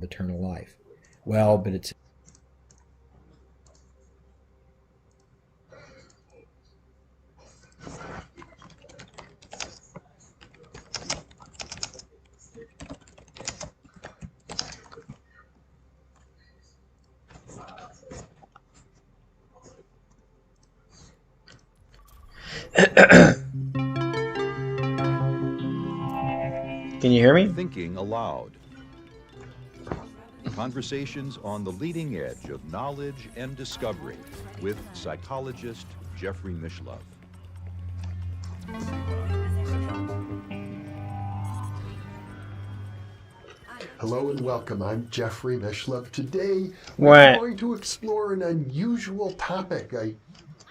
eternal life. Well, but it's Can you hear me? Thinking aloud. Conversations on the leading edge of knowledge and discovery with psychologist Jeffrey Mishlove. Hello and welcome. I'm Jeffrey Mishlove. Today What? we're going to explore an unusual topic, an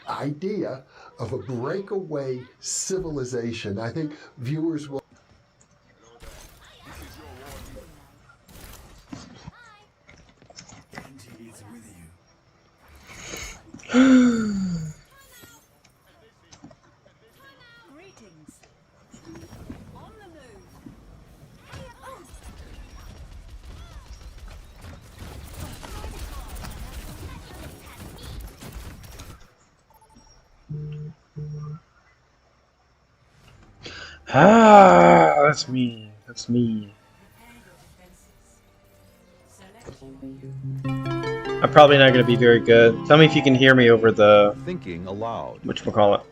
idea of a breakaway civilization. I think viewers will Greetings. On the move. Ah, that's me. That's me. I'm probably not going to be very good. Tell me if you can hear me over the Thinking aloud. whatchamacallit.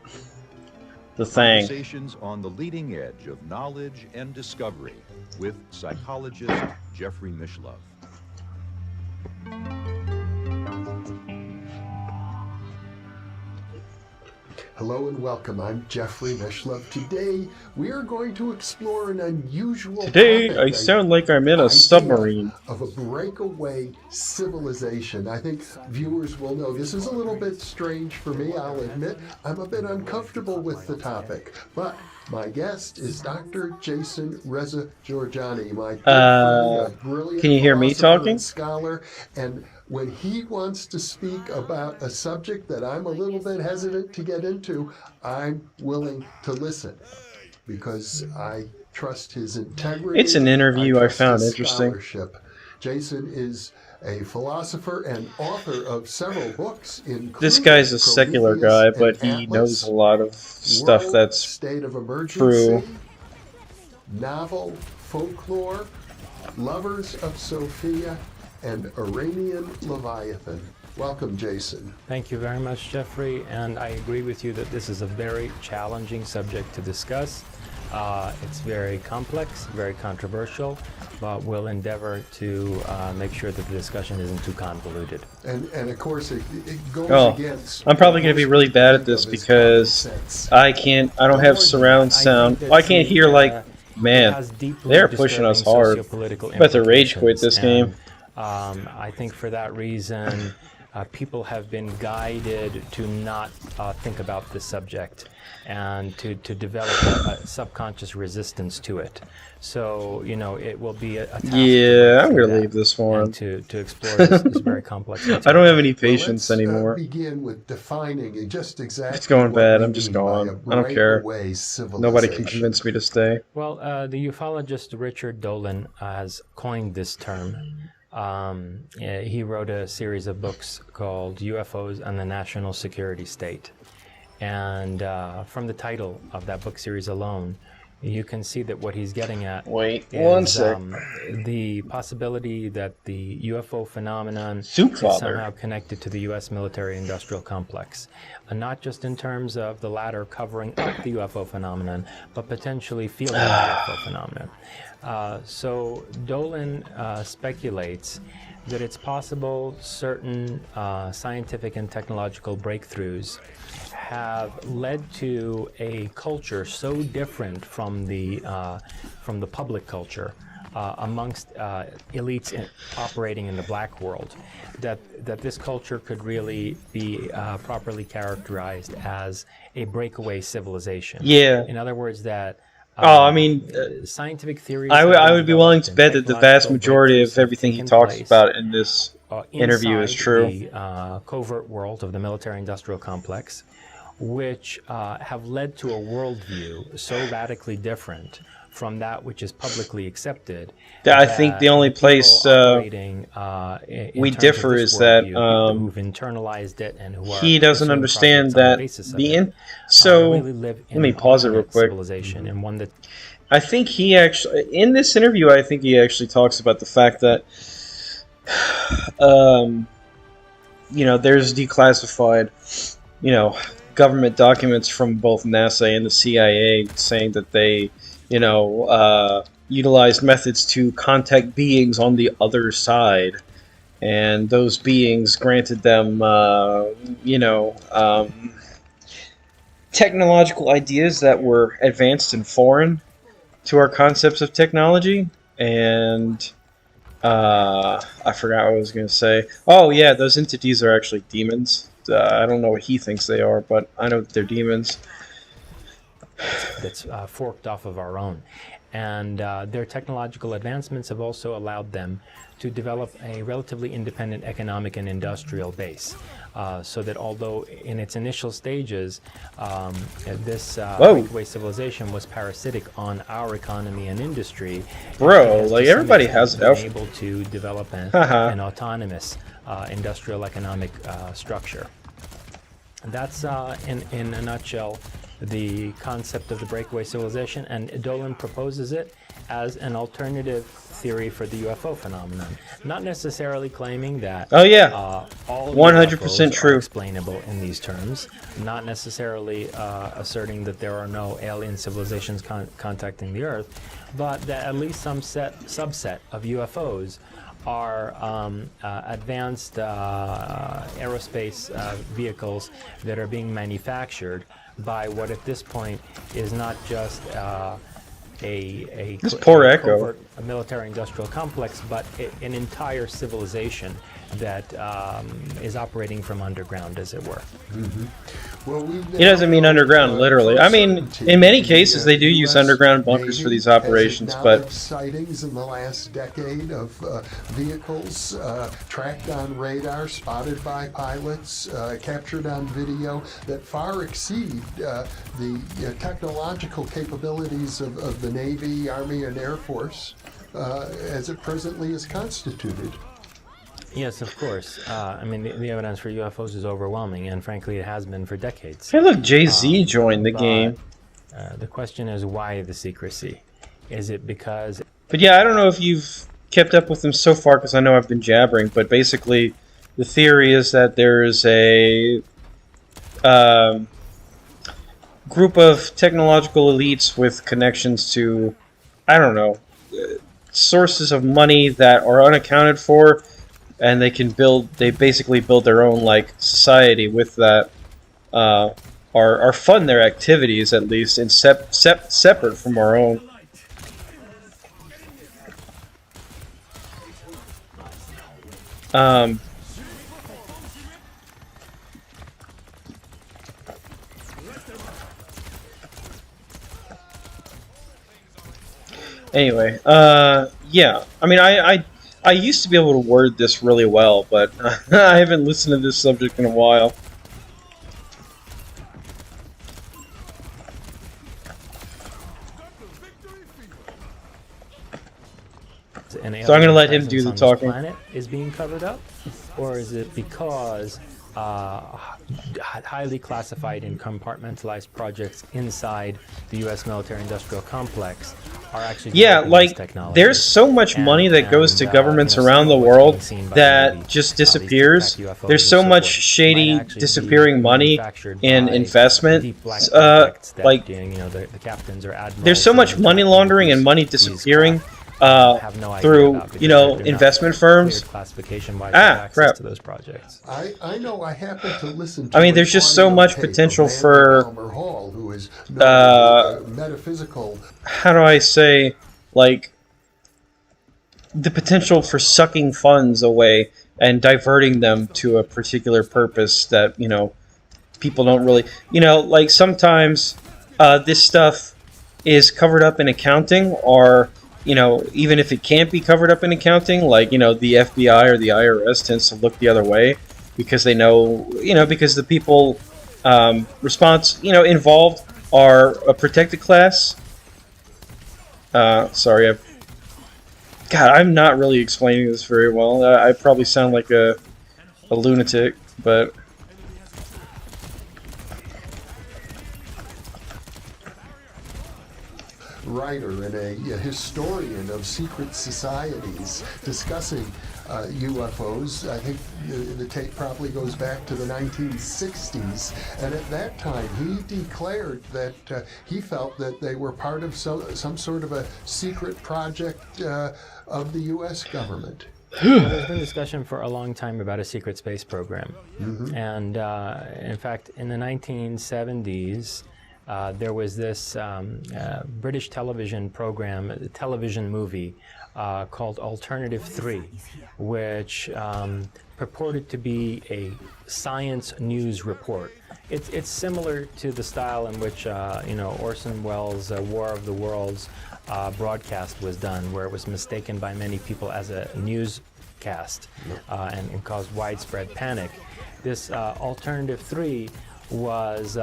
The thing. Conversations on the leading edge of knowledge and discovery with psychologist Jeffrey Mishlove. Hello and welcome. I'm Jeffrey Mishlove. Today we are going to explore an unusual Today, topic, I sound like I'm in a idea submarine. of a breakaway civilization. I think viewers will know this is a little bit strange for me, I'll admit. I'm a bit uncomfortable with the topic, but my guest is Dr. Jason Reza Georgiani, my good friend, a brilliant can you hear me philosopher talking? and scholar, and when he wants to speak about a subject that I'm a little bit hesitant to get into, I'm willing to listen because I trust his integrity. It's an interview I trust found his interesting. scholarship. Jason is a philosopher and author of several books, including This guy's a secular guy, Prometheus but and he Atlas, knows a lot of stuff World that's State of Emergency, true. Novel Folklore, Lovers of Sophia, and Iranian Leviathan. Welcome, Jason. Thank you very much, Jeffrey, and I agree with you that this is a very challenging subject to discuss. It's very complex, very controversial, but we'll endeavor to make sure that the discussion isn't too convoluted. And of course, it goes Oh, against... I'm probably going to be really bad at this because I don't have surround sound. I can't hear like, man, they're pushing us hard. About to rage quit this game. I think for that reason, people have been guided to not think about this subject and to develop a subconscious resistance to it. So, you know, it will be a task. Yeah, I'm going to leave this one. To explore this very complex material. I don't have any patience Let's anymore. begin with defining just exactly It's going what bad. we I'm just mean by going. a I don't care. breakaway civilization. Nobody can convince me to stay. Well, the ufologist Richard Dolan has coined this term. He wrote a series of books called UFOs and the National Security State. And from the title of that book series alone, you can see that what he's getting at Wait is one sec. the possibility that the UFO phenomenon Soup is father. somehow connected to the U.S. military-industrial complex. And not just in terms of the latter covering up the UFO phenomenon, but potentially fielding the UFO phenomenon. So Dolan speculates that it's possible certain scientific and technological breakthroughs have led to a culture so different from the public culture amongst elites operating in the black world that this culture could really be properly characterized as a breakaway civilization. Yeah. In other words, that I mean, scientific theories. I would be willing to bet that the vast majority of everything he talks about in this interview is true. The covert world of the military-industrial complex, which have led to a worldview so radically different from that which is publicly accepted. I think the only place we differ is that who've internalized it and who he are doesn't pursuing understand projects on that basis of the it, so really live in let me an pause it real alternate quick. civilization, and one that I think he actually, in this interview, I think he actually talks about the fact that, you know, there's declassified, you know, government documents from both NASA and the CIA saying that they, you know, utilized methods to contact beings on the other side, and those beings granted them, you know, technological ideas that were advanced and foreign to our concepts of technology. And I forgot what I was going to say. Oh yeah, those entities are actually demons. I don't know what he thinks they are, but I know that they're demons. That's forked off of our own. And their technological advancements have also allowed them to develop a relatively independent economic and industrial base. So that although in its initial stages, this breakaway civilization was parasitic on our economy and industry, bro, like everybody has it. Been able to develop an autonomous industrial economic structure. That's in a nutshell the concept of the breakaway civilization, and Dolan proposes it as an alternative theory for the UFO phenomenon, not necessarily claiming that all 100% true are explainable in these terms, not necessarily asserting that there are no alien civilizations contacting the Earth, but that at least some subset of UFOs are advanced aerospace vehicles that are being manufactured by what at this point is not just a covert military-industrial complex, but an entire civilization that is operating from underground, as it were. Mm-hmm. Well, he doesn't mean underground, literally. I mean, in many cases, they do use underground bunkers for these operations, but sightings in the last decade of vehicles tracked on radar, spotted by pilots, captured on video that far exceed the technological capabilities of the Navy, Army, and Air Force as it presently is constituted. Yes, of course. I mean, the evidence for UFOs is overwhelming, and frankly, it has been for decades. Hey, look, Jay-Z joined the game. The question is, why the secrecy? Is it because... But yeah, I don't know if you've kept up with them so far, because I know I've been jabbering, but basically, the theory is that there is a group of technological elites with connections to, I don't know, sources of money that are unaccounted for, and they basically build their own like society with that, or fund their activities at least, and separate from our own. Anyway, yeah, I mean, I used to be able to word this really well, but I haven't listened to this subject in a while. So I'm going to let him do the talking. Planet is being covered up, or is it because highly classified and compartmentalized projects inside the U.S. military-industrial complex are actually like there's so much money that goes to governments around the world that just disappears. There's so much shady disappearing money in investment. Like there's so much money laundering and money disappearing through, you know, investment firms. Crap. To those projects. I know I happen to listen to I mean, there's just so much potential for Hall, who is metaphysical. How do I say, like, the potential for sucking funds away and diverting them to a particular purpose that, you know, people don't really, you know, like sometimes this stuff is covered up in accounting, or, you know, even if it can't be covered up in accounting, like, you know, the FBI or the IRS tends to look the other way because they know, you know, because the people involved are a protected class. Sorry, God, I'm not really explaining this very well. I probably sound like a lunatic, but... Writer and a historian of secret societies discussing UFOs. I think the tape probably goes back to the 1960s, and at that time he declared that he felt that they were part of some sort of a secret project of the U.S. government. Well, there's been discussion for a long time about a secret space program. And in fact, in the 1970s, there was this British television program, a television movie called Alternative 3, which purported to be a science news report. It's similar to the style in which Orson Welles' War of the Worlds broadcast was done, where it was mistaken by many people as a newscast and caused widespread panic. This Alternative 3 was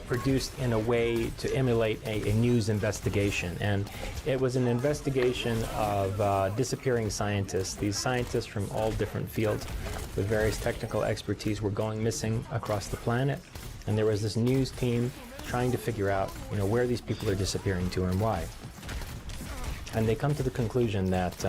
produced in a way to emulate a news investigation, and it was an investigation of disappearing scientists. These scientists from all different fields with various technical expertise were going missing across the planet, and there was this news team trying to figure out where these people are disappearing to and why. And they come to the conclusion that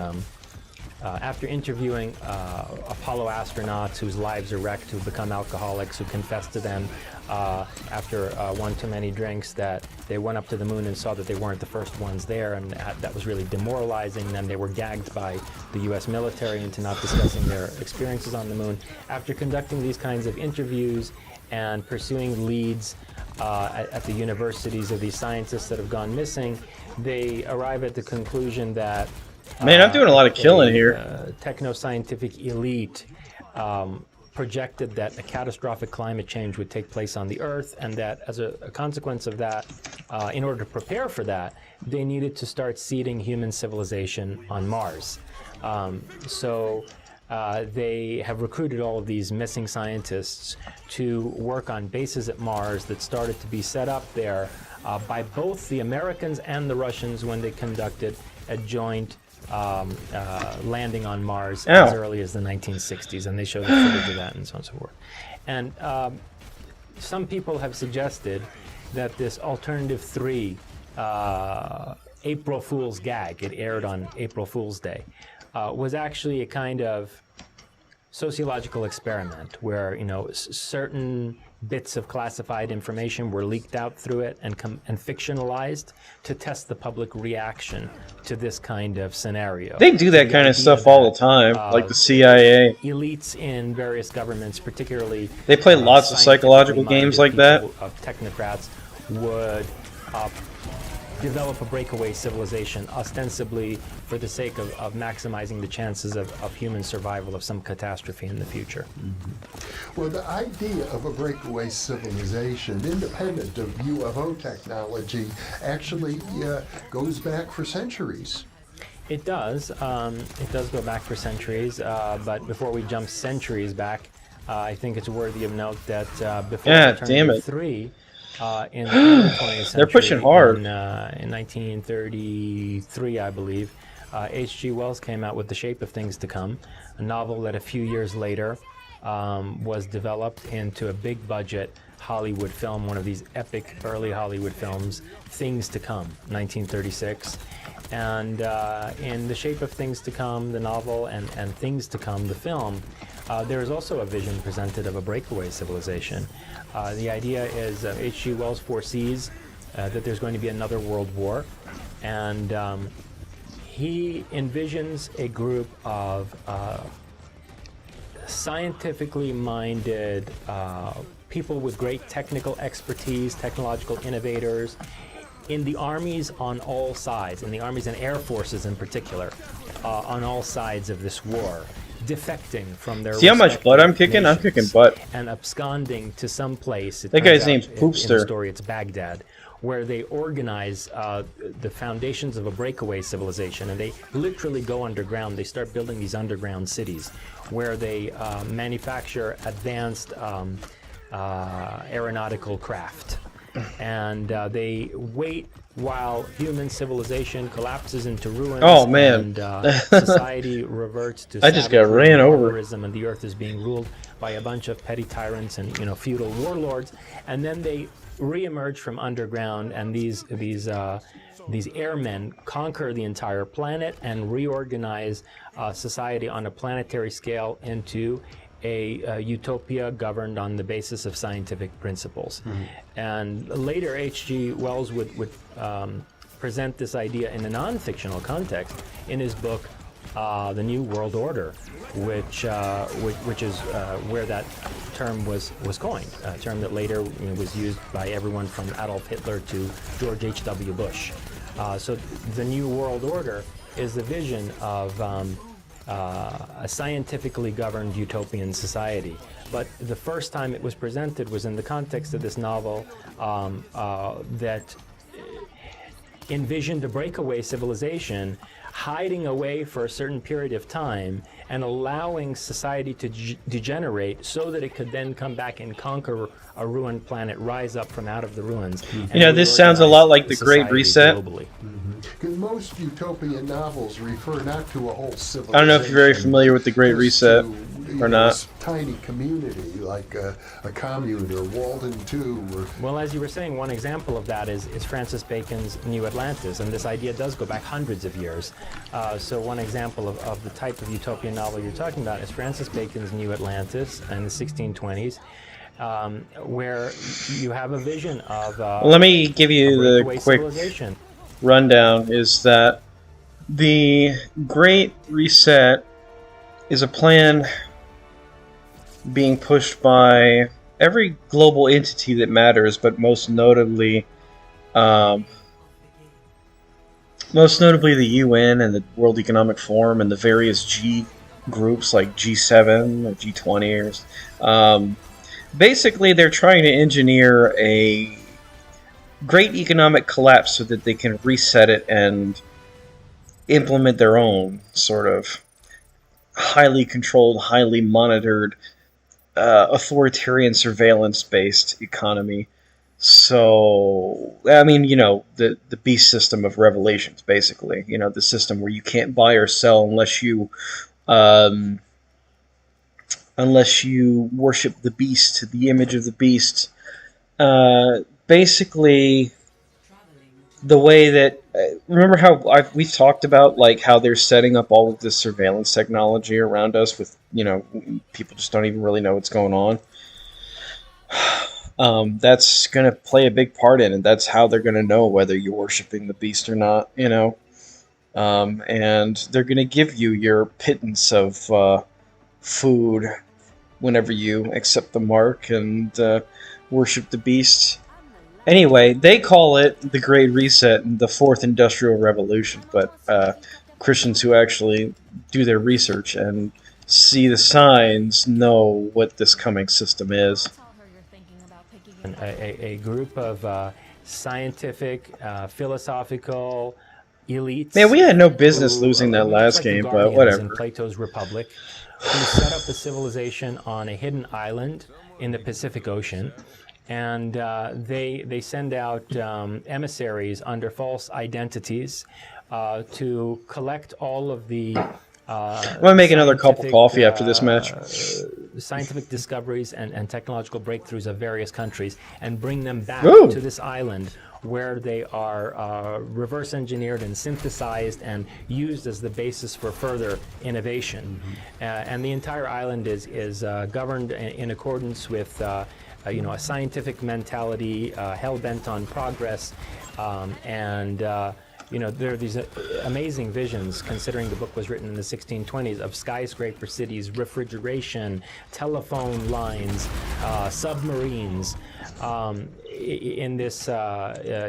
after interviewing Apollo astronauts whose lives are wrecked, who've become alcoholics, who confessed to them after one too many drinks that they went up to the moon and saw that they weren't the first ones there, and that was really demoralizing. Then they were gagged by the U.S. military into not discussing their experiences on the moon. After conducting these kinds of interviews and pursuing leads at the universities of these scientists that have gone missing, they arrive at the conclusion that Man, I'm doing a lot of killing here. Techno-scientific elite projected that a catastrophic climate change would take place on the Earth, and that as a consequence of that, in order to prepare for that, they needed to start seeding human civilization on Mars. So they have recruited all of these missing scientists to work on bases at Mars that started to be set up there by both the Americans and the Russians when they conducted a joint landing on Mars as early as the 1960s, and they showed the footage of that and so on and so forth. And some people have suggested that this Alternative 3 April Fool's gag, it aired on April Fool's Day, was actually a kind of sociological experiment where certain bits of classified information were leaked out through it and fictionalized to test the public reaction to this kind of scenario. They do that kind of stuff all the time, like the CIA. Elites in various governments, particularly they play lots of psychological games like that. Technocrats would develop a breakaway civilization, ostensibly for the sake of maximizing the chances of human survival of some catastrophe in the future. Well, the idea of a breakaway civilization, independent of UFO technology, actually goes back for centuries. It does. It does go back for centuries, but before we jump centuries back, I think it's worthy of note that before Alternative 3, in the early 20th century, they're pushing hard. In 1933, I believe, H.G. Wells came out with The Shape of Things to Come, a novel that a few years later was developed into a big-budget Hollywood film, one of these epic early Hollywood films, Things to Come, 1936. And in The Shape of Things to Come, the novel, and Things to Come, the film, there is also a vision presented of a breakaway civilization. The idea is H.G. Wells foresees that there's going to be another world war, and he envisions a group of scientifically minded people with great technical expertise, technological innovators, in the armies on all sides, in the armies and air forces in particular, on all sides of this war, defecting from their See how much butt I'm kicking? I'm kicking butt. And absconding to some place. That guy's name's Poopster. In the story, it's Baghdad, where they organize the foundations of a breakaway civilization, and they literally go underground. They start building these underground cities where they manufacture advanced aeronautical craft. And they wait while human civilization collapses into ruins. Oh, man. And society reverts to I just got ran over. barbarism, and the earth is being ruled by a bunch of petty tyrants and feudal warlords. And then they reemerge from underground, and these airmen conquer the entire planet and reorganize society on a planetary scale into a utopia governed on the basis of scientific principles. And later, H.G. Wells would present this idea in a non-fictional context in his book, The New World Order, which is where that term was coined, a term that later was used by everyone from Adolf Hitler to George H.W. Bush. So the New World Order is the vision of a scientifically governed utopian society. But the first time it was presented was in the context of this novel that envisioned a breakaway civilization hiding away for a certain period of time and allowing society to degenerate so that it could then come back and conquer a ruined planet, rise up from out of the ruins. This sounds a lot like the Great Reset. Globally. Because most utopian novels refer not to a whole civilization. I don't know if you're very familiar with the Great Reset or not. A tiny community like a commune or Walden 2. Well, as you were saying, one example of that is Francis Bacon's New Atlantis, and this idea does go back hundreds of years. So one example of the type of utopian novel you're talking about is Francis Bacon's New Atlantis in the 1620s, where you have a vision of let me give you the quick rundown. Is that the Great Reset is a plan being pushed by every global entity that matters, but most notably the UN and the World Economic Forum and the various G groups like G7 or G20. Basically, they're trying to engineer a great economic collapse so that they can reset it and implement their own sort of highly controlled, highly monitored, authoritarian surveillance-based economy. So, I mean, the beast system of Revelations, basically. The system where you can't buy or sell unless you worship the beast, the image of the beast. Basically, the way that remember how we've talked about how they're setting up all of this surveillance technology around us with people just don't even really know what's going on. That's going to play a big part in it. That's how they're going to know whether you're worshiping the beast or not. And they're going to give you your pittance of food whenever you accept the mark and worship the beast. Anyway, they call it the Great Reset and the Fourth Industrial Revolution, but Christians who actually do their research and see the signs know what this coming system is. A group of scientific, philosophical elites. Man, we had no business losing that last game, but whatever. In Plato's Republic, who set up a civilization on a hidden island in the Pacific Ocean. And they send out emissaries under false identities to collect all of the I'm going to make another cup of coffee after this match. Scientific discoveries and technological breakthroughs of various countries and bring them back to this island where they are reverse engineered and synthesized and used as the basis for further innovation. And the entire island is governed in accordance with a scientific mentality, hell-bent on progress, there are these amazing visions, considering the book was written in the 1620s, of skyscraper cities, refrigeration, telephone lines, submarines, in this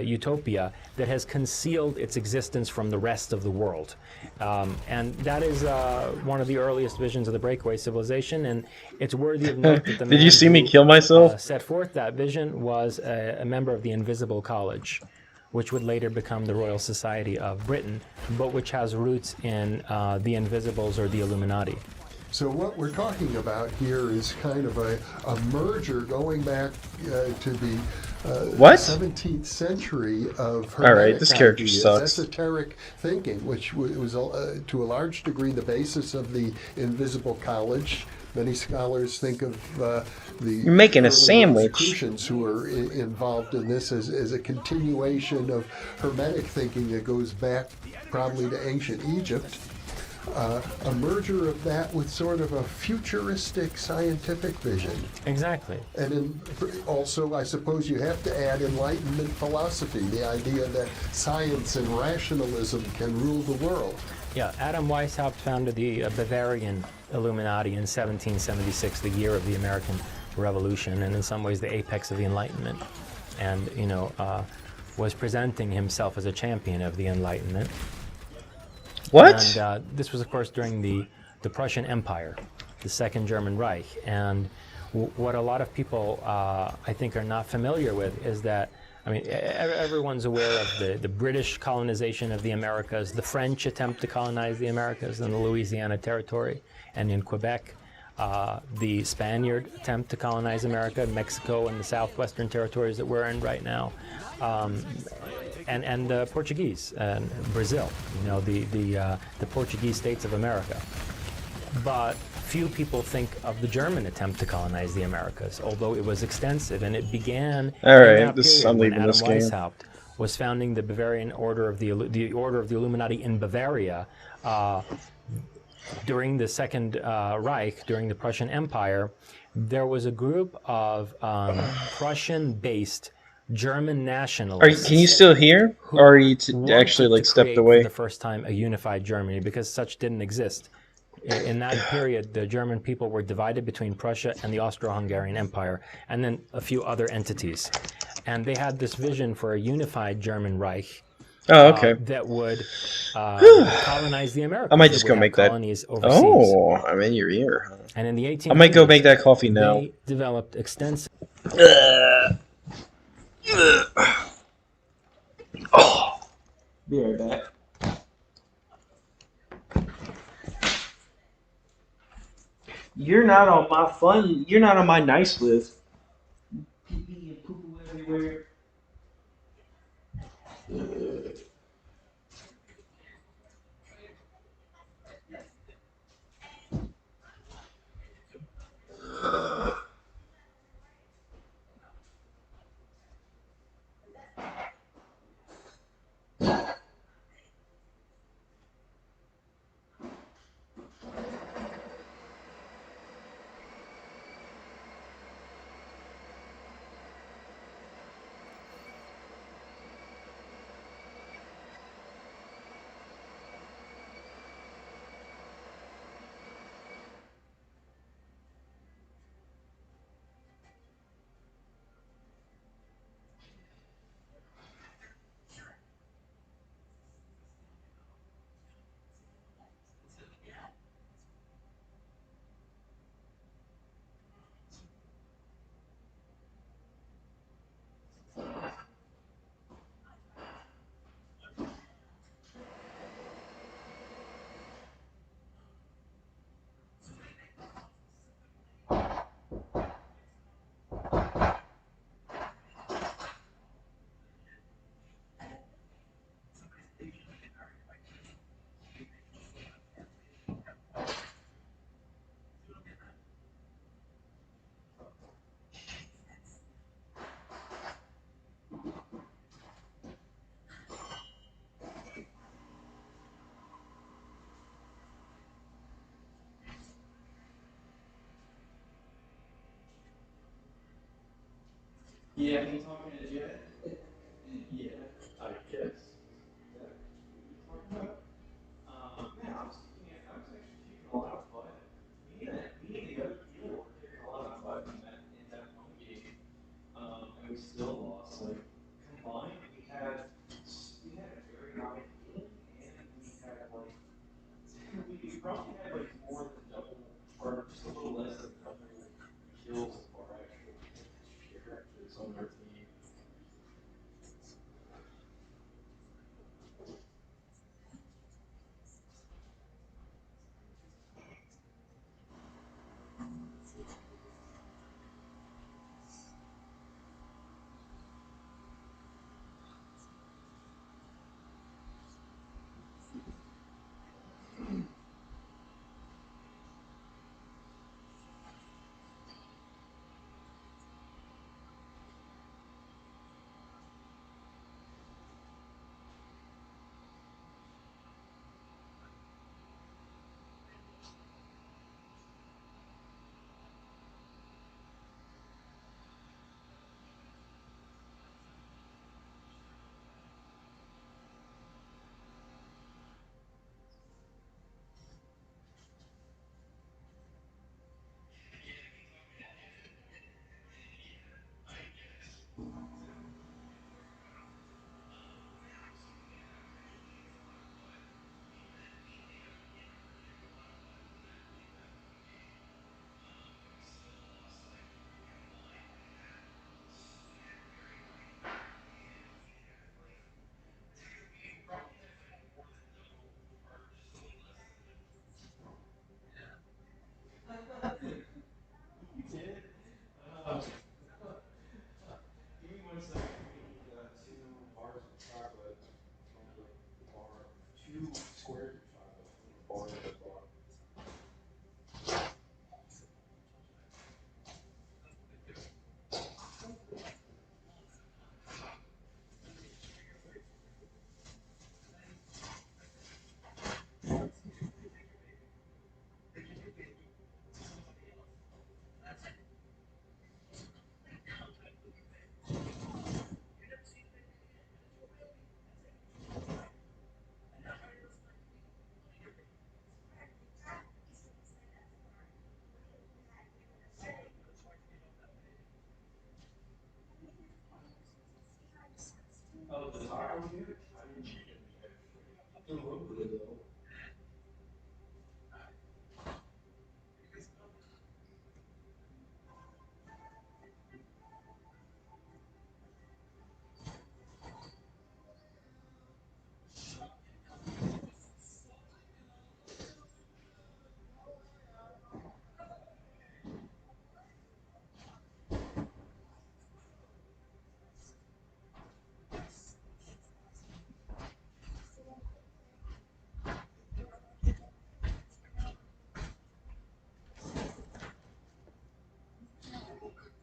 utopia that has concealed its existence from the rest of the world. And that is one of the earliest visions of the breakaway civilization, and it's worthy of note that the man Did you see me kill myself? Set forth that vision was a member of the Invisible College, which would later become the Royal Society of Britain, but which has roots in the Invisibles or the Illuminati. So what we're talking about here is kind of a merger going back to the What? 17th century of All right, Hermetic this character ideas, sucks. esoteric thinking, which was to a large degree the basis of the Invisible College. Many scholars think of the You're making a early sandwich. Rosicrucians who were involved in this as a continuation of Hermetic thinking that goes back probably to ancient Egypt. A merger of that with sort of a futuristic scientific vision. Exactly. And also, I suppose you have to add Enlightenment philosophy, the idea that science and rationalism can rule the world. Yeah, Adam Weishaupt founded the Bavarian Illuminati in 1776, the year of the American Revolution, and in some ways the apex of the Enlightenment. And, was presenting himself as a champion of the Enlightenment. What? And this was, of course, during the Prussian Empire, the Second German Reich. And what a lot of people, I think, are not familiar with is that, I mean, everyone's aware of the British colonization of the Americas, the French attempt to colonize the Americas in the Louisiana Territory and in Quebec, the Spaniard attempt to colonize America, Mexico, and the southwestern territories that we're in right now. And the Portuguese and Brazil, the Portuguese states of America. But few people think of the German attempt to colonize the Americas, although it was extensive, and it began All right, in that this period I'm when leaving Adam this game. Weishaupt was founding the Bavarian Order of the Order of the Illuminati in Bavaria during the Second Reich, during the Prussian Empire. There was a group of Prussian-based German nationalists. Can you still hear? Or are you actually wanted like to stepped create away? for the first time a unified Germany, because such didn't exist. In that period, the German people were divided between Prussia and the Austro-Hungarian Empire, and then a few other entities. And they had this vision for a unified German Reich Oh, okay. that would colonize the Americas. I might They just would go have make that. colonies overseas. Oh, I'm in your ear. Huh? And in the 1800s, I might go make that coffee now. they developed extensive... Oh, be right back. You're not on my fun. You're not on my nice list. Pee and poo everywhere. Yeah, I'm talking to Jet. Yeah, I guess. Man, I was actually kicking a lot of butt. Me and the other people were kicking a lot of butt in that one game, and we still lost. Like combined, we had a very high healing, and we had like we probably had like more than double, or just a little less than double kills of our actual characters on our team.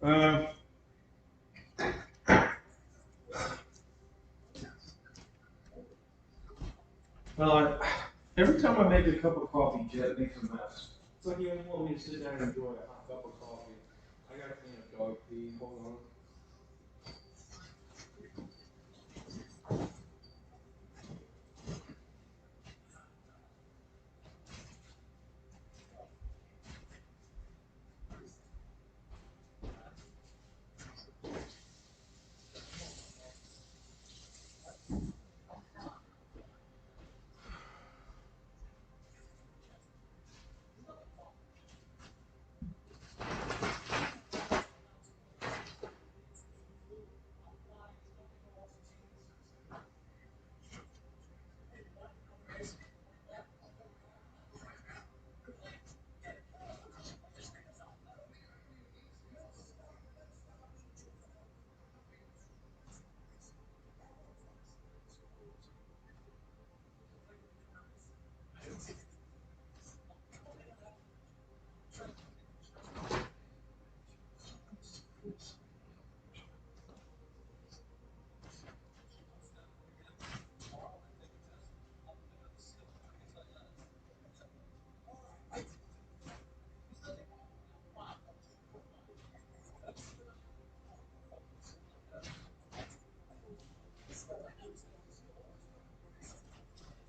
Uh, well, every time I make a cup of coffee, Jet makes a mess. It's like you don't want me to sit down and enjoy a hot cup of coffee. I gotta clean up dog pee. Hold on.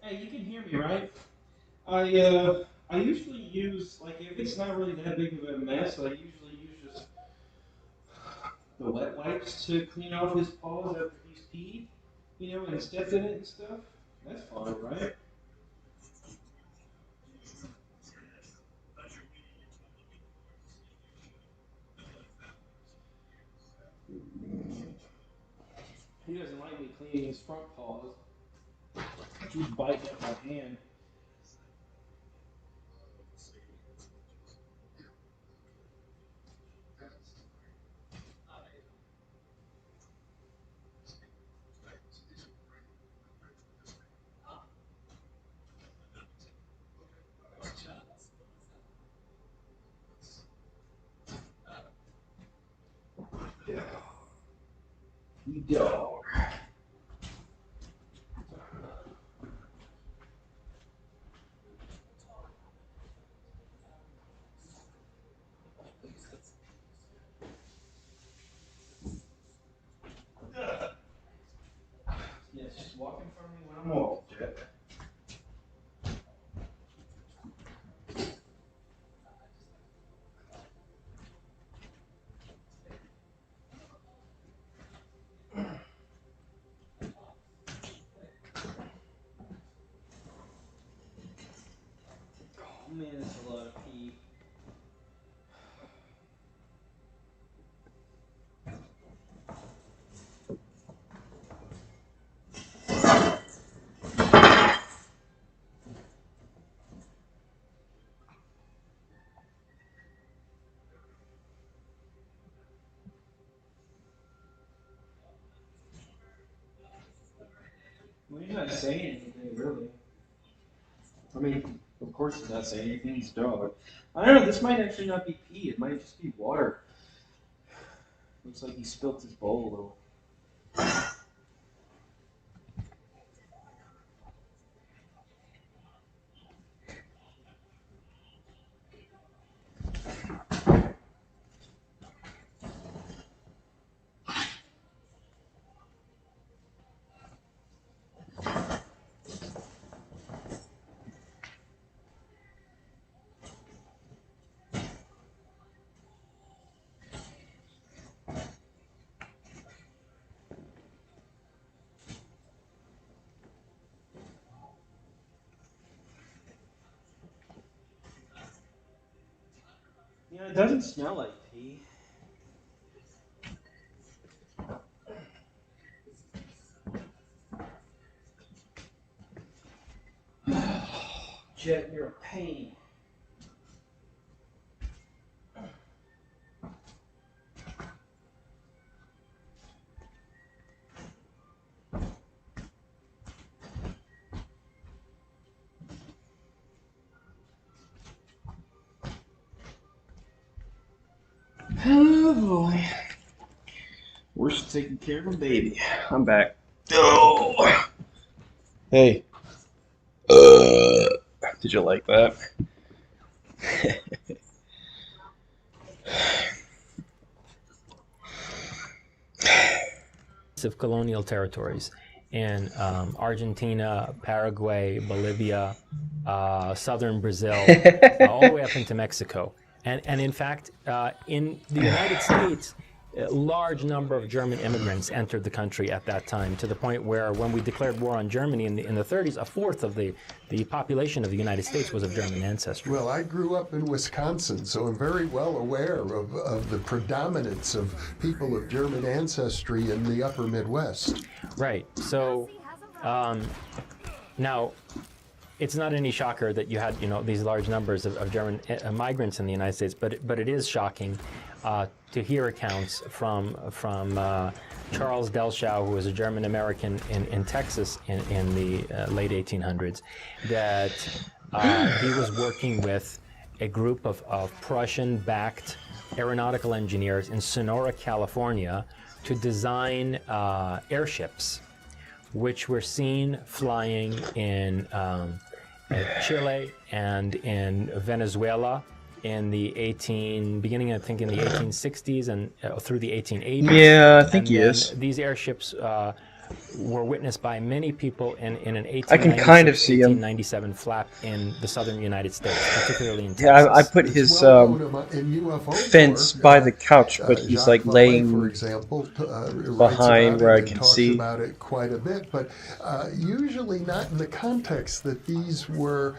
Hey, you can hear me, right? I usually use like if it's not really that big of a mess, I usually use just the wet wipes to clean off his paws after he's peed, and stepped in it and stuff. That's fine, right? He doesn't like me cleaning his front paws. He's biting at my hand. You dog. Yes, just walk in front of me when I'm walking, Jet. Oh man, that's a lot of pee. Well, he's not saying anything, really. I mean, of course he's not saying anything. He's a dog. I don't know. This might actually not be pee. It might just be water. Looks like he spilt his bowl a little. Yeah, it doesn't smell like pee. Jet, you're a pain. Oh boy. Worse than taking care of a baby. I'm back. Oh. Hey. Did you like that? Of colonial territories in Argentina, Paraguay, Bolivia, southern Brazil, all the way up into Mexico. And in fact, in the United States, a large number of German immigrants entered the country at that time, to the point where when we declared war on Germany in the 30s, a fourth of the population of the United States was of German ancestry. Well, I grew up in Wisconsin, so I'm very well aware of the predominance of people of German ancestry in the upper Midwest. Right. So now, it's not any shocker that you had, these large numbers of German migrants in the United States, but it is shocking to hear accounts from Charles Delschow, who was a German American in Texas in the late 1800s, that he was working with a group of Prussian-backed aeronautical engineers in Sonora, California, to design airships, which were seen flying in Chile and in Venezuela in the beginning, I think, in the 1860s and through the 1880s. Yeah, I think he is. These airships were witnessed by many people in an I can kind of see him. 1897 flap in the southern United States, particularly in Texas. Yeah, I put his fence by the couch, but he's like laying for example, behind where I can talks see. about it quite a bit, but usually not in the context that these were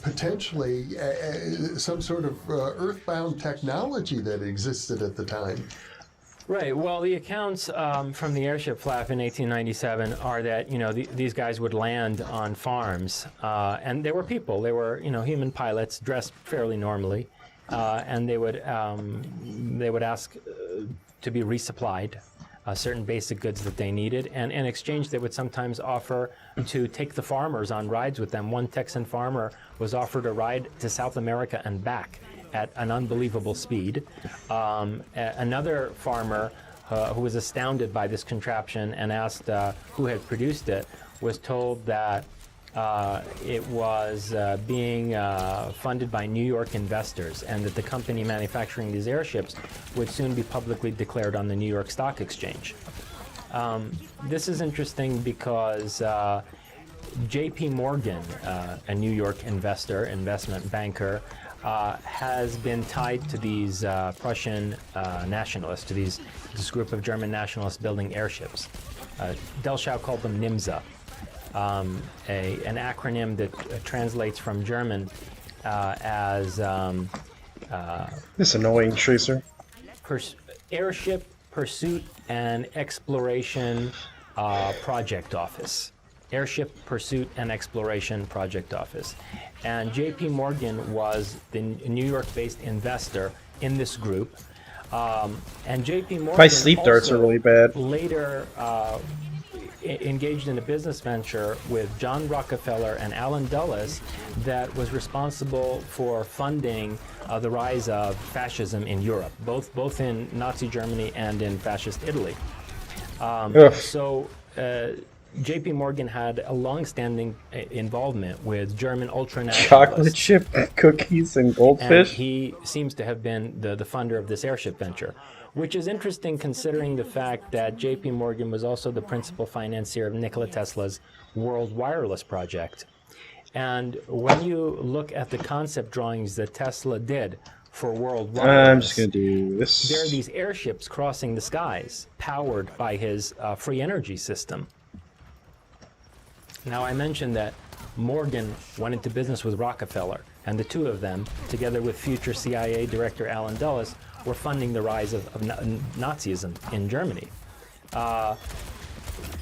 potentially some sort of earthbound technology that existed at the time. Right. Well, the accounts from the airship flap in 1897 are that these guys would land on farms, and there were people. They were human pilots dressed fairly normally, and they would ask to be resupplied certain basic goods that they needed, and in exchange they would sometimes offer to take the farmers on rides with them. One Texan farmer was offered a ride to South America and back at an unbelievable speed. Another farmer who was astounded by this contraption and asked who had produced it was told that it was being funded by New York investors, and that the company manufacturing these airships would soon be publicly declared on the New York Stock Exchange. This is interesting because J.P. Morgan, a New York investment banker, has been tied to these Prussian nationalists, to this group of German nationalists building airships. Delschow called them NIMSA, an acronym that translates from German as This annoying tracer. Airship Pursuit and Exploration Project Office. Airship Pursuit and Exploration Project Office. And J.P. Morgan was the New York-based investor in this group. And J.P. Morgan My sleep darts are really bad. Later engaged in a business venture with John Rockefeller and Allen Dulles that was responsible for funding the rise of fascism in Europe, both in Nazi Germany and in fascist Italy. J.P. Morgan had a long-standing involvement with German ultranationalists. Chocolate chip cookies and goldfish. And he seems to have been the funder of this airship venture, which is interesting considering the fact that J.P. Morgan was also the principal financier of Nikola Tesla's World Wireless project. And when you look at the concept drawings that Tesla did for World Wireless, I'm just going to do this. There are these airships crossing the skies, powered by his free energy system. Now, I mentioned that Morgan went into business with Rockefeller, and the two of them, together with future CIA Director Allen Dulles, were funding the rise of Nazism in Germany.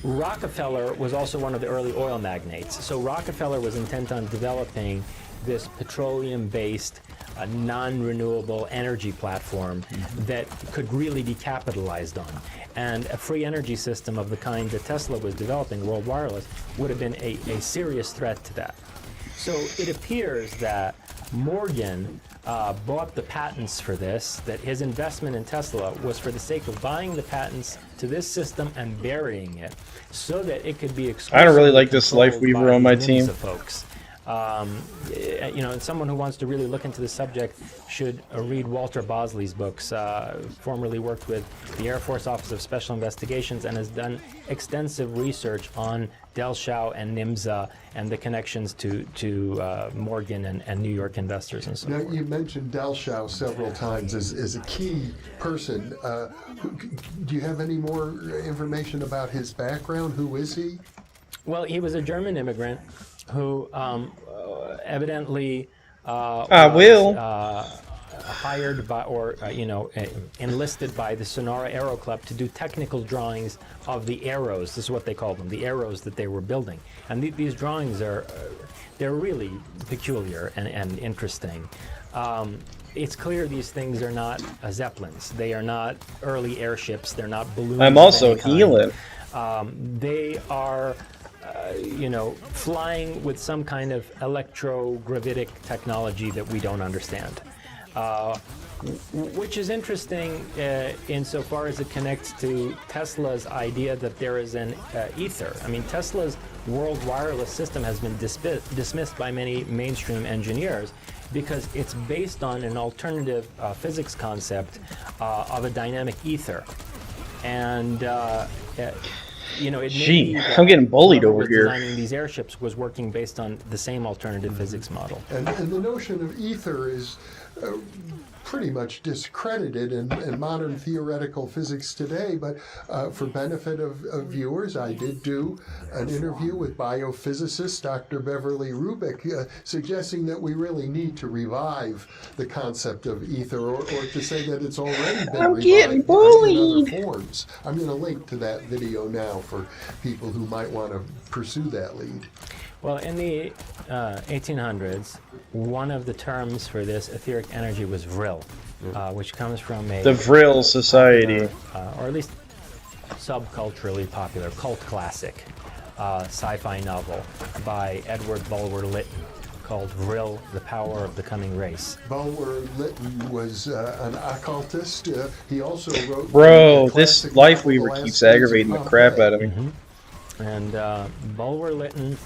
Rockefeller was also one of the early oil magnates. So Rockefeller was intent on developing this petroleum-based, non-renewable energy platform that could really be capitalized on. And a free energy system of the kind that Tesla was developing, World Wireless, would have been a serious threat to that. So it appears that Morgan bought the patents for this, that his investment in Tesla was for the sake of buying the patents to this system and burying it so that it could be exclusively I don't really like this controlled Life Weaver by on my these team. NIMSA folks. And someone who wants to really look into the subject should read Walter Bosley's books. Formerly worked with the Air Force Office of Special Investigations and has done extensive research on Delshau and NIMSA and the connections to Morgan and New York investors and so Now, forth. you mentioned Delshau several times as a key person. Do you have any more information about his background? Who is he? Well, he was a German immigrant who evidently Will. hired by or enlisted by the Sonora Aero Club to do technical drawings of the arrows. This is what they call them, the arrows that they were building. And these drawings they're really peculiar and interesting. It's clear these things are not Zeppelins. They are not early airships. They're not balloons. I'm of also any kind. healing. They are flying with some kind of electrogravitic technology that we don't understand, which is interesting insofar as it connects to Tesla's idea that there is an ether. I mean, Tesla's world wireless system has been dismissed by many mainstream engineers because it's based on an alternative physics concept of a dynamic ether. And Gee, I'm getting bullied over here. Designing these airships was working based on the same alternative physics model. And the notion of ether is pretty much discredited in modern theoretical physics today, but for benefit of viewers, I did do an interview with biophysicist Dr. Beverly Rubik, suggesting that we really need to revive the concept of ether, or to say that it's already been I'm revived getting bullied. in other forms. I'm going to link to that video now for people who might want to pursue that lead. Well, in the 1800s, one of the terms for this etheric energy was vril, which comes from The Vril Society. or at least subculturally popular cult classic sci-fi novel by Edward Bulwer Lytton called Vril, The Power of the Coming Race. Bulwer Lytton was an occultist. He also wrote... Bro, the this classic Life novel, Weaver The Last keeps Days of aggravating the crap Pompeii. out of me. And Bulwer Lytton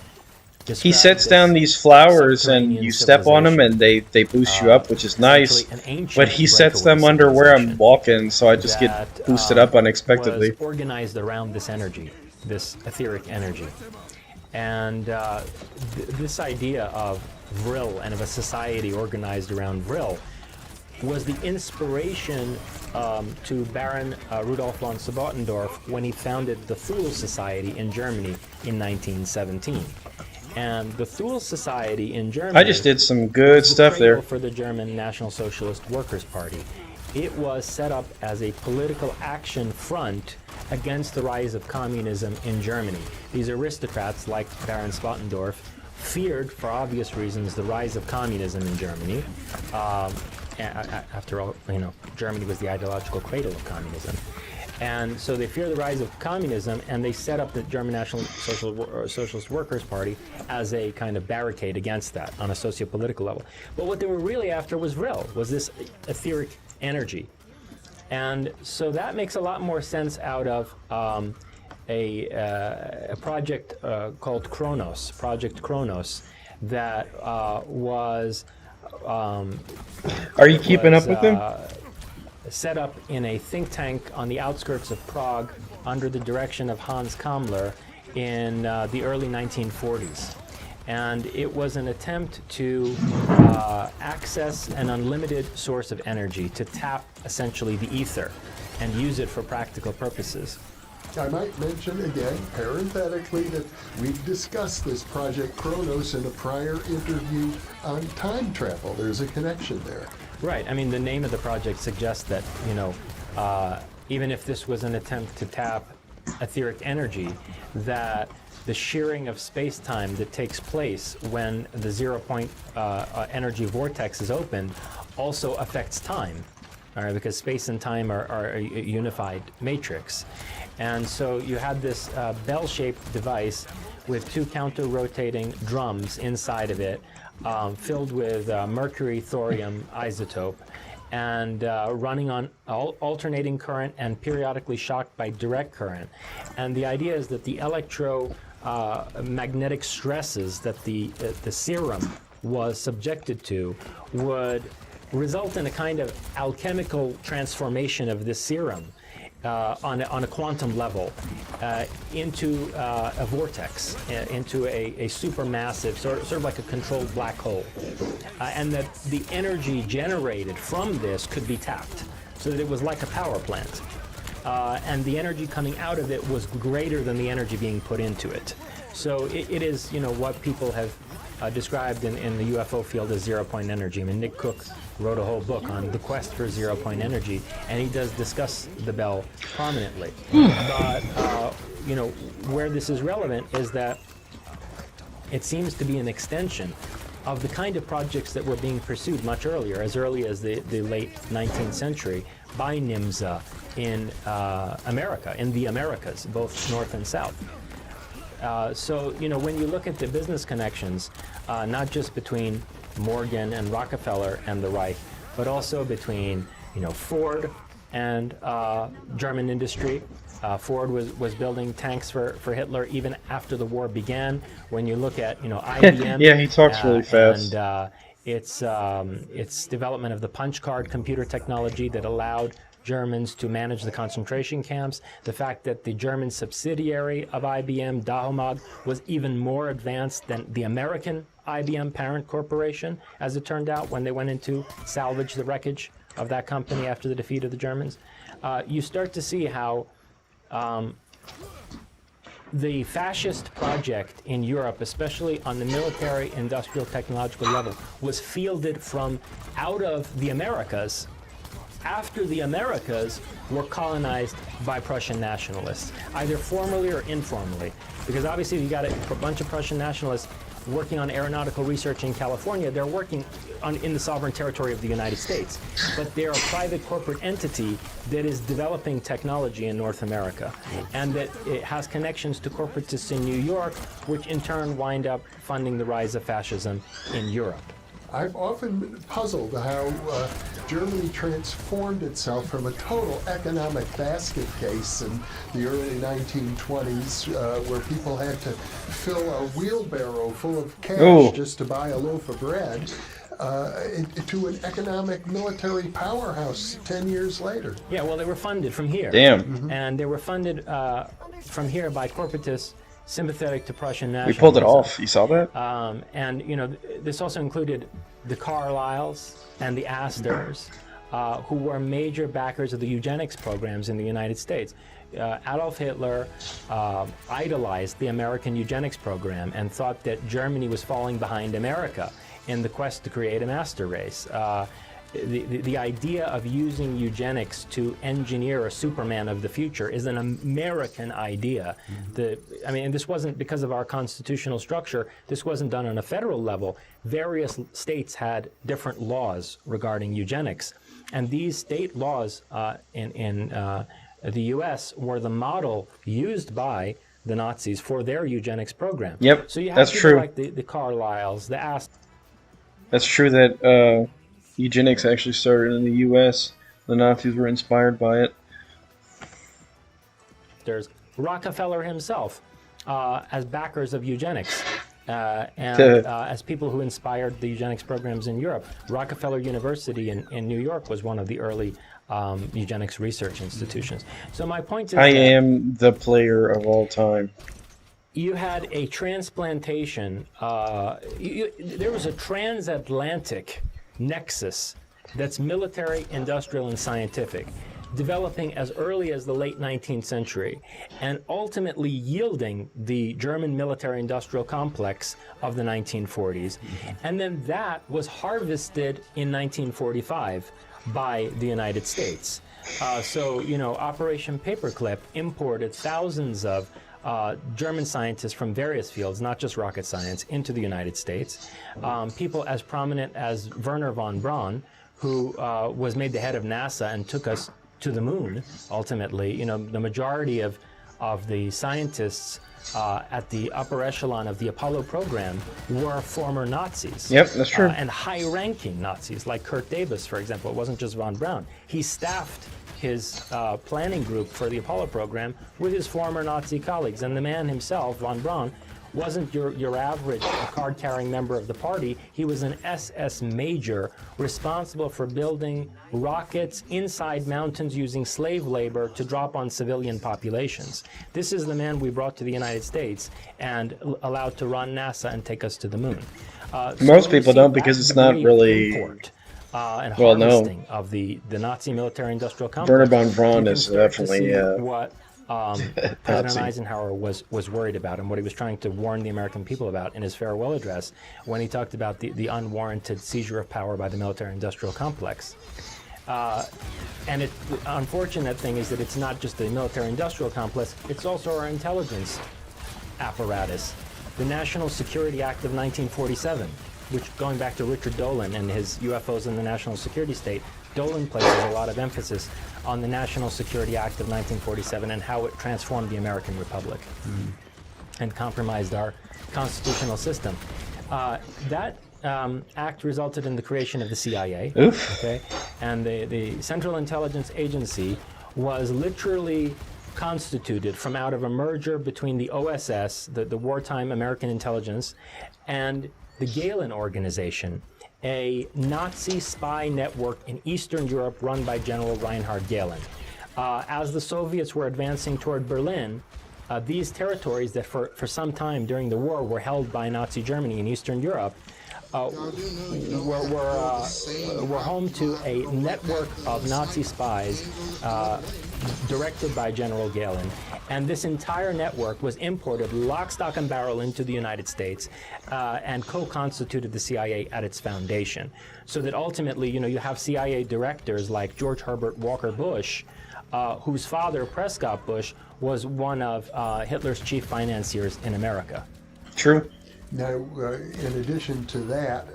He described sets this down these flowers and subterranean you step on them and they boost you up, which is nice. essentially an ancient But he sets breakaway them under where I'm civilization walking, so I just get that, boosted up unexpectedly. was organized around this energy, this etheric energy. And this idea of Vril and of a society organized around Vril was the inspiration to Baron Rudolf von Sabotendorf when he founded the Thule Society in Germany in 1917. And the Thule Society in Germany I just did some good was the stuff cradle there. for the German National Socialist Workers' Party. It was set up as a political action front against the rise of communism in Germany. These aristocrats, like Baron Spotendorf, feared, for obvious reasons, the rise of communism in Germany. After all, Germany was the ideological cradle of communism. And so they fear the rise of communism, and they set up the German National Socialist Workers' Party as a kind of barricade against that on a socio-political level. But what they were really after was Vril, was this etheric energy. And so that makes a lot more sense out of a project called Kronos, Project Kronos, that was... Are you keeping up with him? Set up in a think tank on the outskirts of Prague under the direction of Hans Kammler in the early 1940s. And it was an attempt to access an unlimited source of energy, to tap essentially the ether and use it for practical purposes. I might mention again, parenthetically, that we've discussed this Project Kronos in a prior interview on time travel. There's a connection there. Right. I mean, the name of the project suggests that, even if this was an attempt to tap etheric energy, that the shearing of space-time that takes place when the zero-point energy vortex is opened also affects time, all right, because space and time are a unified matrix. And so you had this bell-shaped device with two counter-rotating drums inside of it filled with mercury thorium isotope and running on alternating current and periodically shocked by direct current. And the idea is that the electromagnetic stresses that the serum was subjected to would result in a kind of alchemical transformation of this serum on a quantum level into a vortex, into a supermassive, sort of like a controlled black hole. And that the energy generated from this could be tapped, so that it was like a power plant. And the energy coming out of it was greater than the energy being put into it. So it is, what people have described in the UFO field as zero-point energy. I mean, Nick Cook wrote a whole book on the quest for zero-point energy, and he does discuss the bell prominently. But, where this is relevant is that it seems to be an extension of the kind of projects that were being pursued much earlier, as early as the late 19th century, by NIMSA in America, in the Americas, both North and South. So, when you look at the business connections, not just between Morgan and Rockefeller and the Reich, but also between, Ford and German industry. Ford was building tanks for Hitler even after the war began. When you look at, IBM. Yeah, he talks really fast. And its development of the punch card computer technology that allowed Germans to manage the concentration camps, the fact that the German subsidiary of IBM, Dahomag, was even more advanced than the American IBM parent corporation, as it turned out, when they went in to salvage the wreckage of that company after the defeat of the Germans. You start to see how the fascist project in Europe, especially on the military, industrial, technological level, was fielded from out of the Americas after the Americas were colonized by Prussian nationalists, either formally or informally. Because obviously you got a bunch of Prussian nationalists working on aeronautical research in California. They're working in the sovereign territory of the United States. But they're a private corporate entity that is developing technology in North America. And that it has connections to corporatists in New York, which in turn wind up funding the rise of fascism in Europe. I've often been puzzled how Germany transformed itself from a total economic basket case in the early 1920s, where people had to fill a wheelbarrow full of cash just to buy a loaf of bread, to an economic military powerhouse 10 years later. Yeah, well, they were funded from here. Damn. Mm-hmm. And they were funded from here by corporatists sympathetic to Prussian nationalism. We pulled it off. You saw that? And, this also included the Carlyles and the Astors, who were major backers of the eugenics programs in the United States. Adolf Hitler idolized the American eugenics program and thought that Germany was falling behind America in the quest to create a master race. The idea of using eugenics to engineer a Superman of the future is an American idea. And this wasn't because of our constitutional structure. This wasn't done on a federal level. Various states had different laws regarding eugenics. And these state laws in the U.S. were the model used by the Nazis for their eugenics program. Yep, so you have that's people true. like the Carlyles, the Astors. That's true that eugenics actually started in the U.S. The Nazis were inspired by it. There's Rockefeller himself as backers of eugenics and as people who inspired the eugenics programs in Europe. Rockefeller University in New York was one of the early eugenics research institutions. So my point is I am the player of all time. You had a transplantation, there was a transatlantic nexus that's military, industrial, and scientific, developing as early as the late 19th century, and ultimately yielding the German military-industrial complex of the 1940s. And then that was harvested in 1945 by the United States. Operation Paperclip imported thousands of German scientists from various fields, not just rocket science, into the United States. People as prominent as Wernher von Braun, who was made the head of NASA and took us to the moon, ultimately. The majority of of the scientists at the upper echelon of the Apollo program were former Nazis. Yep, that's true. And high-ranking Nazis, like Kurt Davis, for example. It wasn't just von Braun. He staffed his planning group for the Apollo program with his former Nazi colleagues. And the man himself, von Braun, wasn't your average card-carrying member of the party. He was an SS major responsible for building rockets inside mountains using slave labor to drop on civilian populations. This is the man we brought to the United States and allowed to run NASA and take us to the moon. Most people don't, because it's not really... and well, no. harvesting of the Nazi military-industrial complex. Werner von Braun you is can start to definitely see what President Nazi. Eisenhower was worried about, and what he was trying to warn the American people about in his farewell address when he talked about the unwarranted seizure of power by the military-industrial complex. And the unfortunate thing is that it's not just the military-industrial complex, it's also our intelligence apparatus. The National Security Act of 1947, which, going back to Richard Dolan and his UFOs in the National Security State, Dolan places a lot of emphasis on the National Security Act of 1947 and how it transformed the American Republic and compromised our constitutional system. That act resulted in the creation of the CIA. Okay? And the Central Intelligence Agency was literally constituted from out of a merger between the OSS, the wartime American intelligence, and the Gehlen Organization, a Nazi spy network in Eastern Europe run by General Reinhard Gehlen. As the Soviets were advancing toward Berlin, these territories that for some time during the war were held by Nazi Germany in Eastern Europe were home to a network of Nazi spies directed by General Gehlen. And this entire network was imported lock, stock, and barrel into the United States and co-constituted the CIA at its foundation. So that ultimately, you have CIA directors like George Herbert Walker Bush, whose father, Prescott Bush, was one of Hitler's chief financiers in America. True. Now, in addition to that,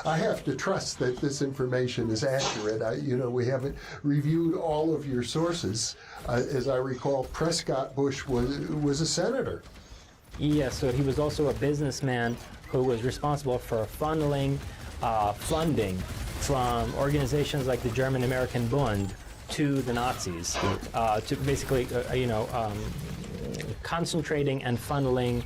I have to trust that this information is accurate. We haven't reviewed all of your sources. As I recall, Prescott Bush was a senator. Yes, so he was also a businessman who was responsible for funneling funding from organizations like the German-American Bund to the Nazis, to basically, concentrating and funneling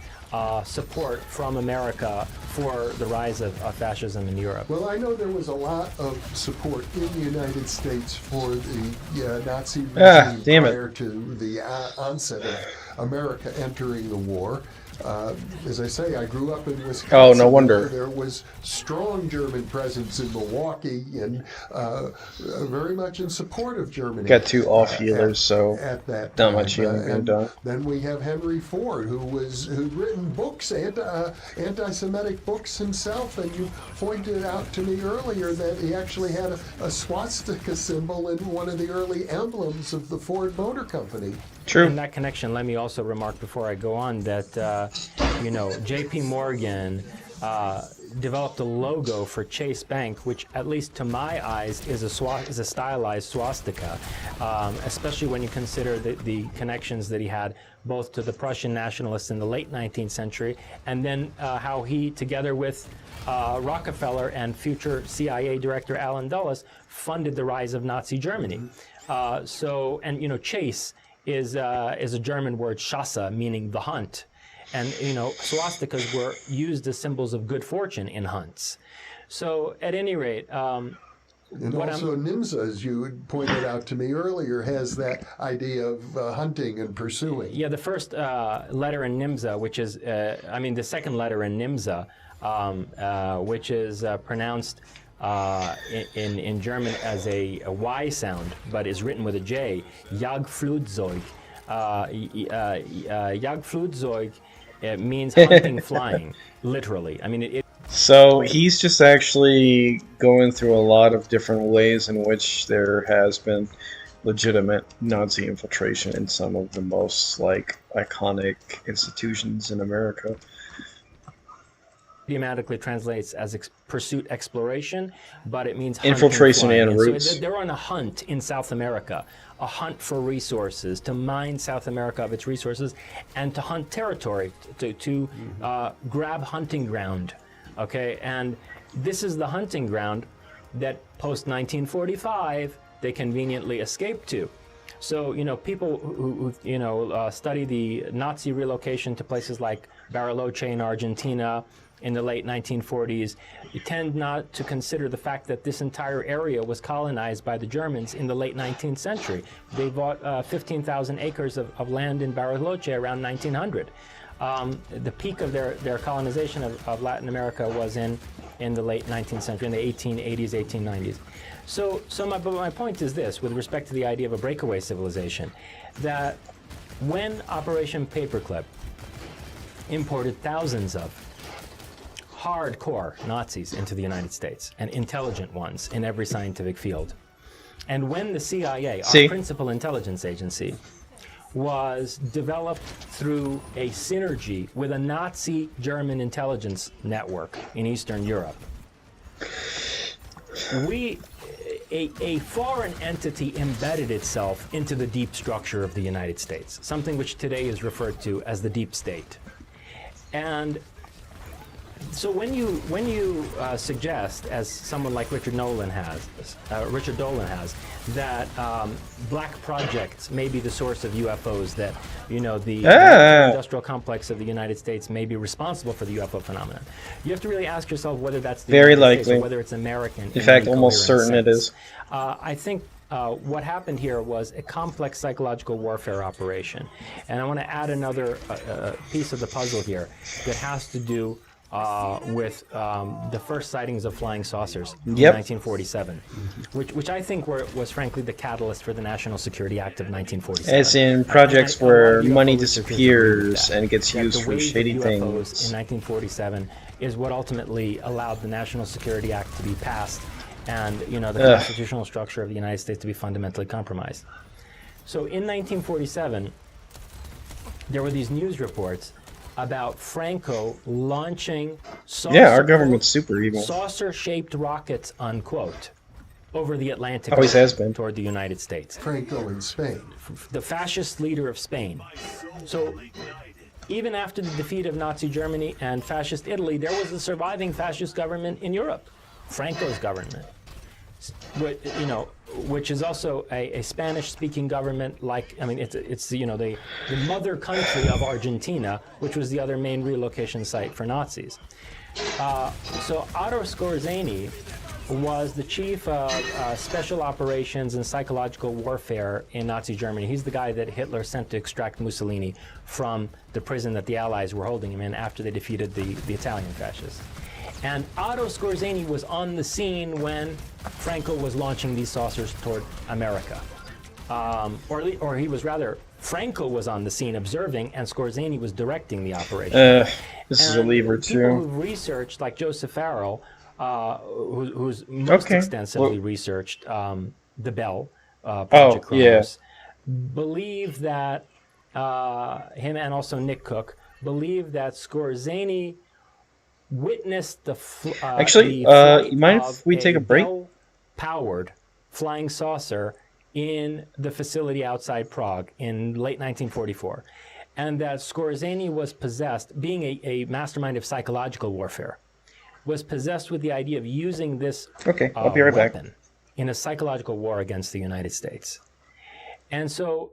support from America for the rise of fascism in Europe. Well, I know there was a lot of support in the United States for the Nazi regime prior to the onset of America entering the war. As I say, I grew up in Wisconsin. Oh, no wonder. There was strong German presence in Milwaukee and very much in support of Germany. Got two off-healers, so at that not time. much healing being done. Then we have Henry Ford, who'd written books, anti-Semitic books himself, and you pointed out to me earlier that he actually had a swastika symbol in one of the early emblems of the Ford Motor Company. True. In that connection, let me also remark before I go on that, J.P. Morgan developed a logo for Chase Bank, which, at least to my eyes, is a stylized swastika, especially when you consider the connections that he had both to the Prussian nationalists in the late 19th century, and then how he, together with Rockefeller and future CIA Director Allen Dulles, funded the rise of Nazi Germany. Chase is a German word, Chasse, meaning the hunt. And, swastikas were used as symbols of good fortune in hunts. So, at any rate... and also NIMSA, as you had pointed out to me earlier, has that idea of hunting and pursuing. Yeah, the first letter in NIMSA, which is, the second letter in NIMSA, which is pronounced in German as a Y sound, but is written with a J, Jagdflugzeug. Jagdflugzeug means hunting flying, literally. So he's just actually going through a lot of different ways in which there has been legitimate Nazi infiltration in some of the most iconic institutions in America. idiomatically translates as pursuit exploration, but it means hunting, Infiltration flying. and And so roots. they're on a hunt in South America, a hunt for resources, to mine South America of its resources, and to hunt territory, to grab hunting ground. Okay, and this is the hunting ground that post 1945 they conveniently escaped to. So, you know, people who study the Nazi relocation to places like Bariloche in Argentina in the late 1940s tend not to consider the fact that this entire area was colonized by the Germans in the late 19th century. They bought 15,000 acres of land in Bariloche around 1900. The peak of their colonization of Latin America was in the late 19th century, in the 1880s, 1890s. So my point is this, with respect to the idea of a breakaway civilization, that when Operation Paperclip imported thousands of hardcore Nazis into the United States, and intelligent ones in every scientific field, and when the CIA, our principal intelligence agency, was developed through a synergy with a Nazi German intelligence network in Eastern Europe, a foreign entity embedded itself into the deep structure of the United States, something which today is referred to as the deep state. And so when you suggest, as someone like Richard Dolan has, that black projects may be the source of UFOs, that the industrial complex of the United States may be responsible for the UFO phenomenon, you have to really ask yourself whether that's the Very United States likely. or whether it's American. In fact, almost certain it is. I think what happened here was a complex psychological warfare operation, and I want to add another piece of the puzzle here that has to do with the first sightings of flying saucers in 1947, which I think was frankly the catalyst for the National Security Act of 1947. As in projects where money disappears and gets used for shady UFOs things. In 1947 is what ultimately allowed the National Security Act to be passed, and the constitutional structure of the United States to be fundamentally compromised. So in 1947, there were these news reports about Franco launching our government's super evil. saucer-shaped rockets, unquote, over the Atlantic Always has been. toward the United States. Franco in Spain. The fascist leader of Spain. So even after the defeat of Nazi Germany and fascist Italy, there was a surviving fascist government in Europe, Franco's government, which is also a Spanish-speaking government. It's the mother country of Argentina, which was the other main relocation site for Nazis. So Otto Skorzeny was the chief of special operations and psychological warfare in Nazi Germany. He's the guy that Hitler sent to extract Mussolini from the prison that the Allies were holding him in after they defeated the Italian fascists. And Otto Skorzeny was on the scene when Franco was launching these saucers toward America. Or he was rather, Franco was on the scene observing, and Skorzeny was directing the operation. This is a lever too. People who've researched, like Joseph Farrell, who's most extensively researched the Bell Project Kronos, believe that, him and also Nick Cook, believe that Skorzeny witnessed the you mind if we take a break? Powered flying saucer in the facility outside Prague in late 1944, and that Skorzeny was possessed, being a mastermind of psychological warfare, was possessed with the idea of using this I'll be right back. weapon in a psychological war against the United States. And so